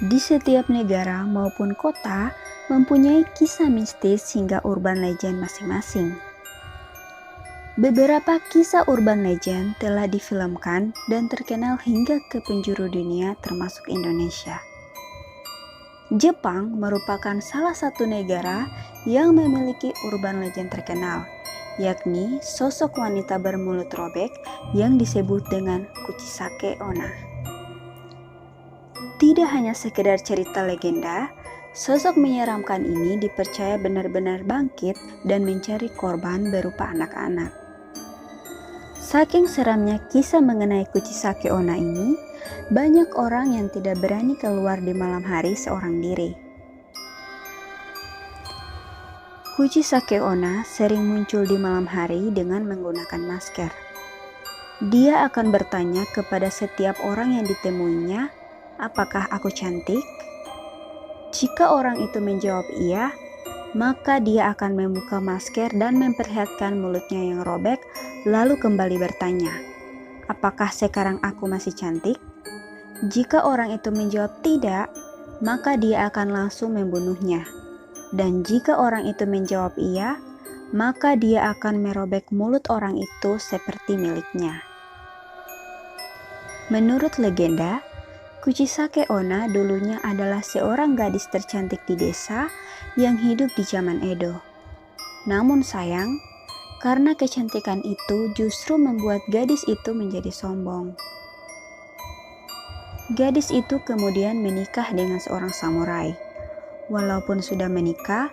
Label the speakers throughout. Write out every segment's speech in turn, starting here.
Speaker 1: Di setiap negara maupun kota mempunyai kisah mistis hingga urban legend masing-masing. Beberapa kisah urban legend telah difilmkan dan terkenal hingga ke penjuru dunia termasuk Indonesia. Jepang merupakan salah satu negara yang memiliki urban legend terkenal, yakni sosok wanita bermulut robek yang disebut dengan Kuchisake Onna. Tidak hanya sekedar cerita legenda, sosok menyeramkan ini dipercaya benar-benar bangkit dan mencari korban berupa anak-anak. Saking seramnya kisah mengenai Kuchisake Onna ini, banyak orang yang tidak berani keluar di malam hari seorang diri. Kuchisake Onna sering muncul di malam hari dengan menggunakan masker. Dia akan bertanya kepada setiap orang yang ditemuinya, "Apakah aku cantik?" Jika orang itu menjawab iya, maka dia akan membuka masker dan memperlihatkan mulutnya yang robek, lalu kembali bertanya, "Apakah sekarang aku masih cantik?" Jika orang itu menjawab tidak, maka dia akan langsung membunuhnya. Dan jika orang itu menjawab iya, maka dia akan merobek mulut orang itu seperti miliknya. Menurut legenda, Kuchisake Onna dulunya adalah seorang gadis tercantik di desa yang hidup di zaman Edo. Namun sayang, karena kecantikan itu justru membuat gadis itu menjadi sombong. Gadis itu kemudian menikah dengan seorang samurai. Walaupun sudah menikah,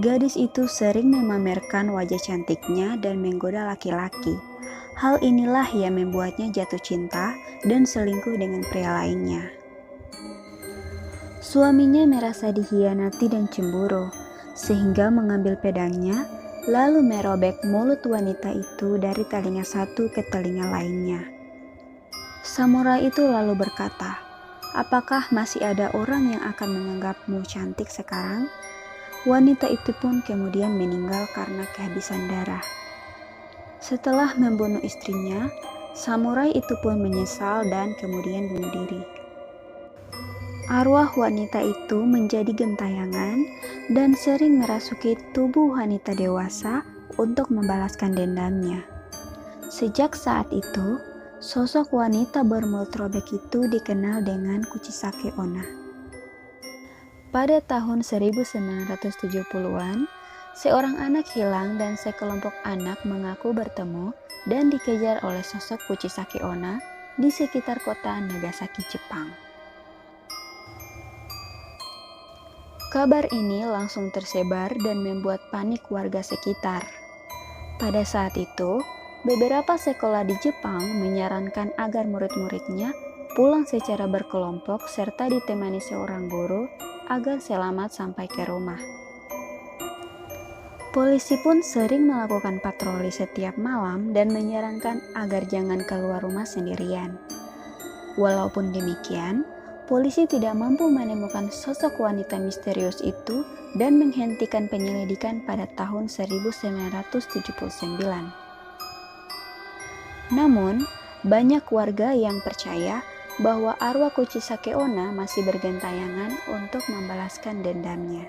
Speaker 1: gadis itu sering memamerkan wajah cantiknya dan menggoda laki-laki. Hal inilah yang membuatnya jatuh cinta dan selingkuh dengan pria lainnya. Suaminya merasa dikhianati dan cemburu, sehingga mengambil pedangnya lalu merobek mulut wanita itu dari telinga satu ke telinga lainnya. Samurai itu lalu berkata, "Apakah masih ada orang yang akan menganggapmu cantik sekarang?" Wanita itu pun kemudian meninggal karena kehabisan darah. Setelah membunuh istrinya, samurai itu pun menyesal dan kemudian bunuh diri. Arwah wanita itu menjadi gentayangan dan sering merasuki tubuh wanita dewasa untuk membalaskan dendamnya. Sejak saat itu, sosok wanita bermulut robek itu dikenal dengan Kuchisake Onna. Pada tahun 1970-an, seorang anak hilang dan sekelompok anak mengaku bertemu dan dikejar oleh sosok Kuchisake Onna di sekitar kota Nagasaki, Jepang. Kabar ini langsung tersebar dan membuat panik warga sekitar. Pada saat itu, beberapa sekolah di Jepang menyarankan agar murid-muridnya pulang secara berkelompok serta ditemani seorang guru agar selamat sampai ke rumah. Polisi pun sering melakukan patroli setiap malam dan menyarankan agar jangan keluar rumah sendirian. Walaupun demikian, polisi tidak mampu menemukan sosok wanita misterius itu dan menghentikan penyelidikan pada tahun 1979. Namun, banyak warga yang percaya bahwa arwah Kuchisake Onna masih bergentayangan untuk membalaskan dendamnya.